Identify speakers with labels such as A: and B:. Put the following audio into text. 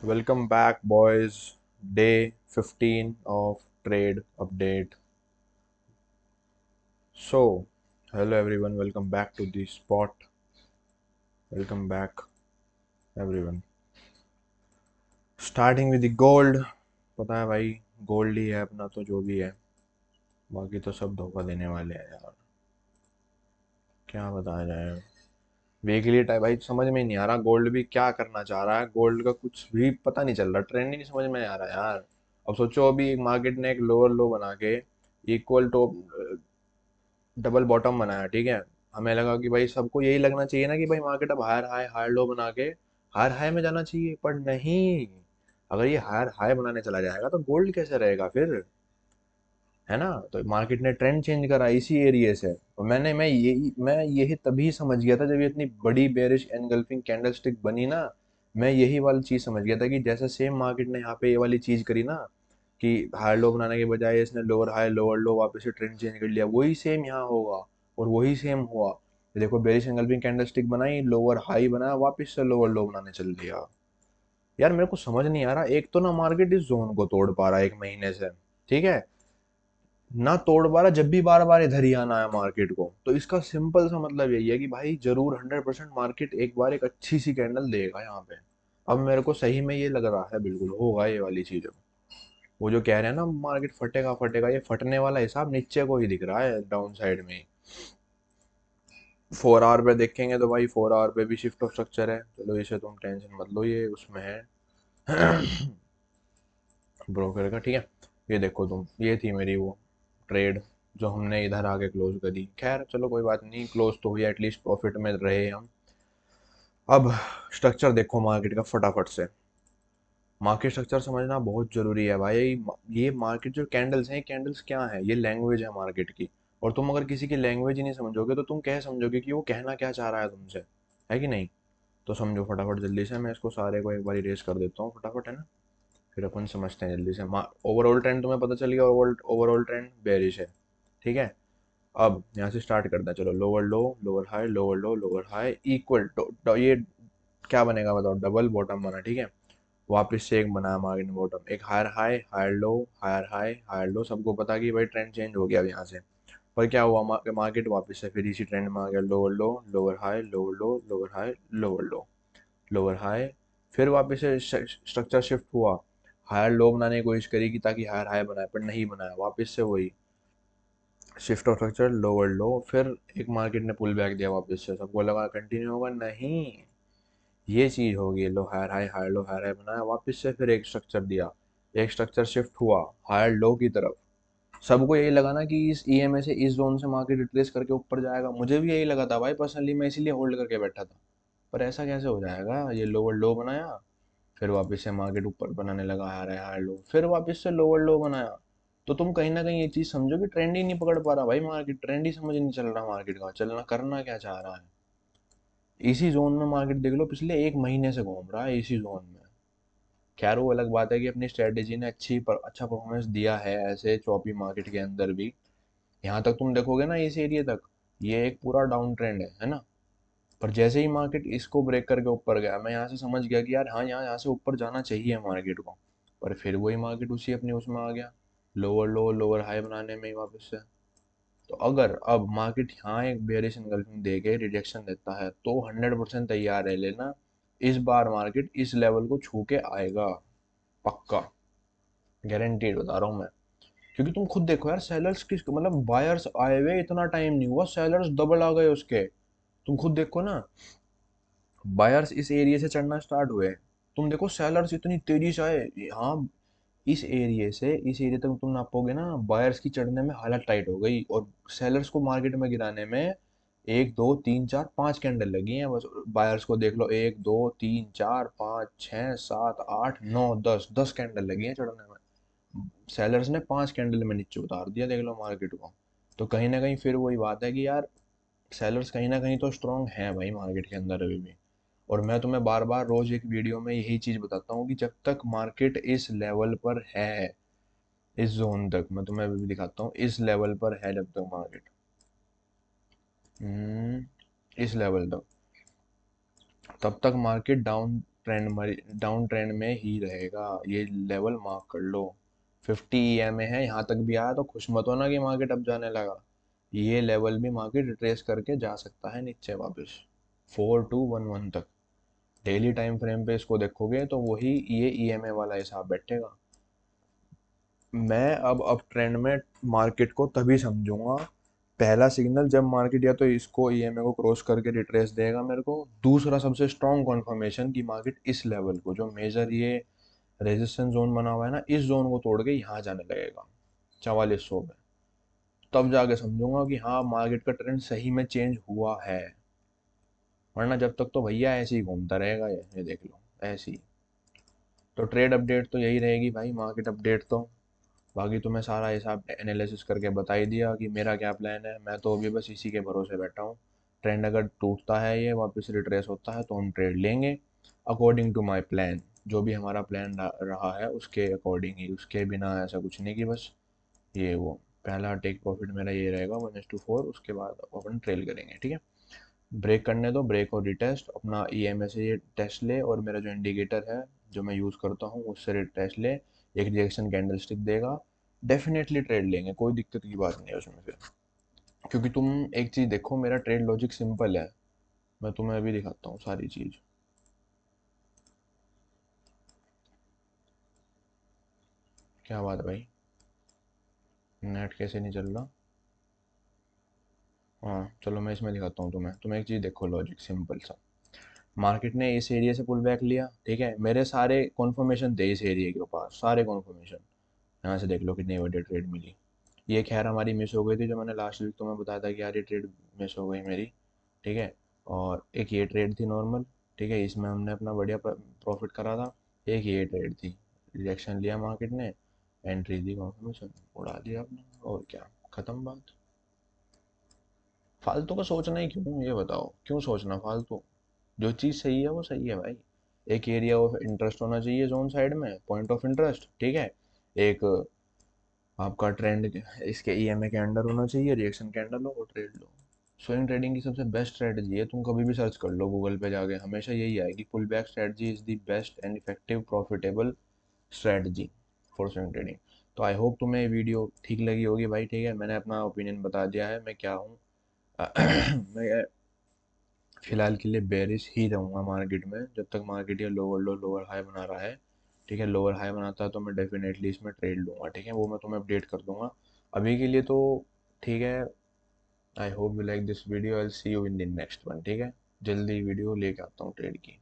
A: Welcome back, boys. Day 15 of trade update. So, hello everyone, welcome back to the spot. Welcome back, everyone. Starting with the gold. पता है भाई, gold ही है अपना तो जो भी है, बाकी तो सब धोखा देने वाले हैं यार। क्या बताया जाए। वीकली टाइप भाई समझ में ही नहीं आ रहा, गोल्ड भी क्या करना चाह रहा है। गोल्ड का कुछ भी पता नहीं चल रहा, ट्रेंड ही नहीं समझ में आ रहा यार। अब सोचो, अभी मार्केट ने एक लोअर लो बना के इक्वल टू डबल बॉटम बनाया, ठीक है। हमें लगा कि भाई सबको यही लगना चाहिए ना कि भाई मार्केट अब हायर हाई हायर लो बना के हायर हाई में जाना चाहिए, पर नहीं। अगर ये हायर हाई बनाने चला जाएगा तो गोल्ड कैसे रहेगा फिर, है ना। तो मार्केट ने ट्रेंड चेंज करा इसी एरिया से। और मैं यही तभी समझ गया था जब ये इतनी बड़ी बेरिश एनगल्फिंग कैंडलस्टिक बनी ना। मैं यही वाली चीज समझ गया था कि जैसे सेम मार्केट ने यहाँ पे ये वाली चीज करी ना, कि हाई लो बनाने के बजाय इसने लोअर हाई लोअर लो वापस से ट्रेंड चेंज कर लिया, वही सेम यहाँ होगा। और वही सेम हुआ। ये देखो, बेरिश एंगल्फिंग कैंडलस्टिक बनाई, लोअर हाई बनाया, वापस से लोअर लो बनाने चल दिया। यार मेरे को समझ नहीं आ रहा, एक तो ना मार्केट इस जोन को तोड़ पा रहा है एक महीने से, ठीक है, ना तोड़ पा रहा, जब भी बार बार इधर ही आना है मार्केट को। तो इसका सिंपल सा मतलब यही है कि भाई जरूर 100% मार्केट एक बार एक अच्छी सी कैंडल देगा यहाँ पे। अब मेरे को सही में ये लग रहा है, बिल्कुल होगा ये वाली चीज। वो जो कह रहे हैं ना मार्केट फटेगा फटेगा, ये फटने वाला हिसाब नीचे को ही दिख रहा है, डाउन साइड में ही। 4 आवर पे देखेंगे तो भाई 4 आवर पे भी शिफ्ट ऑफ स्ट्रक्चर है, चलो इसे तुम टेंशन मत लो, ये उसमें है ब्रोकर का, ठीक है। ये देखो तुम, ये थी मेरी वो ट्रेड जो हमने इधर आके क्लोज करी। खैर चलो कोई बात नहीं, क्लोज तो हुई, एटलीस्ट प्रॉफिट में रहे हम। अब स्ट्रक्चर देखो मार्केट का फटाफट से। मार्केट स्ट्रक्चर समझना बहुत जरूरी है भाई। ये मार्केट जो कैंडल्स हैं, कैंडल्स क्या है, ये लैंग्वेज है मार्केट की। और तुम अगर किसी की लैंग्वेज ही नहीं समझोगे तो तुम क्या समझोगे कि वो कहना क्या चाह रहा है तुमसे, है कि नहीं। तो समझो फटाफट जल्दी से, मैं इसको सारे को एक बार इरेज कर देता हूँ फटाफट, है ना। फिर अपन समझते हैं जल्दी से। ओवरऑल ट्रेंड तुम्हें पता चल गया, ओवरऑल ट्रेंड बेरिश है, ठीक है। अब यहाँ से स्टार्ट करते हैं, चलो lower low lower high lower low lower high equal to ये क्या बनेगा बताओ, डबल बॉटम बना, ठीक है। वापस से एक बनाया मार्केट बॉटम, एक higher high higher low higher high higher low, सबको पता कि भाई ट्रेंड चेंज हो गया अब यहाँ से। पर क्या हुआ, मार्केट वापस से फिर इसी ट्रेंड में आ गया, lower low lower high lower low lower high lower low lower high. फिर वापस से स्ट्रक्चर शिफ्ट हुआ, हायर लो बनाने की कोशिश करी कि ताकि हायर हाई बनाए, पर नहीं बनाया, वापस से वही शिफ्ट ऑफ स्ट्रक्चर लोअर लो। फिर एक मार्केट ने पुल बैक दिया वापस से, सबको लगा कंटिन्यू होगा, नहीं। ये चीज होगी, लो हायर हाई बनाया, वापस से फिर एक स्ट्रक्चर दिया, एक स्ट्रक्चर शिफ्ट हुआ हायर लो की तरफ। सबको यही लगा ना कि इस ईएमए से इस जोन से मार्केट रिट्रेस करके ऊपर जाएगा, मुझे भी यही लगा था भाई पर्सनली, मैं इसीलिए होल्ड करके बैठा था। पर ऐसा कैसे हो जाएगा, ये लोअर लो बनाया, फिर वापस से मार्केट ऊपर बनाने लगा, हायर लो, फिर वापस से लोअर लो बनाया। तो तुम कहीं ना कहीं ये चीज समझो कि ट्रेंड ही नहीं पकड़ पा रहा भाई मार्केट, ट्रेंड ही समझ नहीं चल रहा मार्केट का चलना करना क्या चाह रहा है। इसी जोन में मार्केट देख लो पिछले एक महीने से घूम रहा है इसी जोन में। खैर वो अलग बात है कि अपनी स्ट्रेटेजी ने अच्छा परफॉर्मेंस दिया है ऐसे चौपी मार्केट के अंदर भी। यहाँ तक तुम देखोगे ना, इस एरिया तक ये एक पूरा डाउन ट्रेंड है ना। पर जैसे ही मार्केट इसको ब्रेक करके ऊपर गया, मैं यहाँ से समझ गया कि यार हाँ, यहाँ से ऊपर जाना चाहिए मार्केट को। पर फिर वही मार्केट उसी अपने उसमें आ गया, लोअर लो लोअर हाई बनाने में ही वापस से। तो अगर अब मार्केट यहाँ एक बेयरिश एंगल्फिंग दे के रिजेक्शन देता है तो 100% तैयार है लेना, इस बार मार्केट इस लेवल को छू के आएगा, पक्का, गारंटीड बता रहा हूँ मैं। क्योंकि तुम खुद देखो यार, सेलर्स किस मतलब बायर्स आए हुए इतना टाइम नहीं हुआ, सेलर्स डबल आ गए उसके। तुम खुद देखो ना, बायर्स इस एरिया से चढ़ना स्टार्ट हुए, तुम देखो सेलर्स इतनी तेजी से आए यहाँ। इस एरिया तक तुम नापोगे ना, बायर्स की चढ़ने में हालत टाइट हो गई, और सेलर्स को मार्केट में गिराने में एक दो तीन चार पांच कैंडल लगी हैं बस। बायर्स को देख लो, एक दो तीन चार पाँच छः सात आठ नौ दस, 10 कैंडल लगी हैं चढ़ने में। सेलर्स ने 5 कैंडल में नीचे उतार दिया, देख लो मार्केट को। तो कहीं ना कहीं फिर वही बात है कि यार सेलर्स कहीं ना कहीं तो स्ट्रांग हैं भाई मार्केट के अंदर अभी भी। और मैं तुम्हें बार बार रोज एक वीडियो में यही चीज बताता हूँ कि जब तक मार्केट इस लेवल पर है, इस जोन तक मैं तुम्हें अभी भी दिखाता हूँ, इस लेवल पर है जब तक मार्केट, इस लेवल तक, तब तक मार्केट डाउन डाउन ट्रेंड में ही रहेगा। ये लेवल मार्क कर लो। 50 EMA है, यहाँ तक भी आया तो खुश मत होना कि मार्केट अब जाने लगा। ये लेवल भी मार्केट रिट्रेस करके जा सकता है नीचे वापस 4211 तक। डेली टाइम फ्रेम पे इसको देखोगे तो वही ये EMA वाला हिसाब बैठेगा। मैं अब ट्रेंड में मार्केट को तभी समझूंगा, पहला सिग्नल जब मार्केट या तो इसको EMA को क्रॉस करके रिट्रेस देगा मेरे को, दूसरा सबसे स्ट्रॉन्ग कंफर्मेशन कि मार्केट इस लेवल को जो मेजर ये रेजिस्टेंस जोन बना हुआ है ना, इस जोन को तोड़ के यहाँ जाने लगेगा 4400 पे, तब जाके समझूंगा कि हाँ मार्केट का ट्रेंड सही में चेंज हुआ है। वरना जब तक तो भैया ऐसे ही घूमता रहेगा, ये देख लो ऐसे ही। तो ट्रेड अपडेट तो यही रहेगी भाई, मार्केट अपडेट तो। बाकी तो मैं सारा हिसाब एनालिसिस करके बता ही दिया कि मेरा क्या प्लान है। मैं तो अभी बस इसी के भरोसे बैठा हूँ। ट्रेंड अगर टूटता है, ये वापस रिट्रेस होता है, तो हम ट्रेड लेंगे अकॉर्डिंग टू माई प्लान। जो भी हमारा प्लान रहा है उसके अकॉर्डिंग ही, उसके बिना ऐसा कुछ नहीं कि बस ये वो। पहला टेक प्रॉफिट मेरा ये रहेगा 1:4, उसके बाद अपन ट्रेल करेंगे, ठीक है। ब्रेक करने दो, ब्रेक और रिटेस्ट अपना EMA से ये टेस्ट ले, और मेरा जो इंडिकेटर है जो मैं यूज़ करता हूँ उससे रिटेस्ट ले। एक रिएक्शन कैंडल स्टिक देगा, डेफिनेटली ट्रेड लेंगे, कोई दिक्कत की बात नहीं है उसमें फिर। क्योंकि तुम एक चीज़ देखो, मेरा ट्रेड लॉजिक सिंपल है। मैं तुम्हें अभी दिखाता हूँ सारी चीज़। क्या बात है भाई, नेट कैसे नहीं चल रहा? हाँ चलो मैं इसमें दिखाता हूँ तुम्हें एक चीज़ देखो, लॉजिक सिंपल सा। मार्केट ने इस एरिया से पुल बैक लिया, ठीक है, मेरे सारे कॉन्फर्मेशन थे इस एरिया के पास, सारे कॉन्फर्मेशन। यहाँ से देख लो कितनी बड़ी ट्रेड मिली। ये खैर हमारी मिस हो गई थी, जो मैंने लास्ट वीक तुम्हें बताया था कि यार ये ट्रेड मिस हो गई मेरी, ठीक है। और एक ये ट्रेड थी नॉर्मल, ठीक है, इसमें हमने अपना बढ़िया प्रॉफिट करा था। एक ये ट्रेड थी, रिजेक्शन लिया मार्केट ने, एंट्री दी, कॉन्फर्मेशन उड़ा दिया आपने, और क्या, खत्म बात। फालतू का सोचना ही क्यों, ये बताओ क्यों सोचना फालतू? जो चीज़ सही है वो सही है भाई। एक एरिया ऑफ इंटरेस्ट होना चाहिए जोन साइड में, पॉइंट ऑफ इंटरेस्ट, ठीक है। एक आपका ट्रेंड इसके EMA के अंडर होना चाहिए, रिएक्शन कैंडल हो और ट्रेड लो। स्विंग ट्रेडिंग की सबसे बेस्ट स्ट्रेटजी है, तुम कभी भी सर्च कर लो गूगल पे जाके, हमेशा यही आएगी, pull back strategy is the best and effective profitable strategy for swing trading. तो आई होप तुम्हें ये वीडियो ठीक लगी होगी भाई, ठीक है। मैंने अपना ओपिनियन बता दिया है मैं क्या हूँ। मैं फिलहाल के लिए बेरिश ही रहूँगा मार्केट में, जब तक मार्केट ये लोअर लो लोअर हाई बना रहा है, ठीक है। लोअर हाई बनाता है तो मैं डेफिनेटली इसमें ट्रेड लूँगा, ठीक है, वो मैं तुम्हें अपडेट कर दूंगा। अभी के लिए तो ठीक है। I hope you like this video, I will see you in the next one, ठीक है। जल्दी वीडियो लेके आता हूँ ट्रेड की।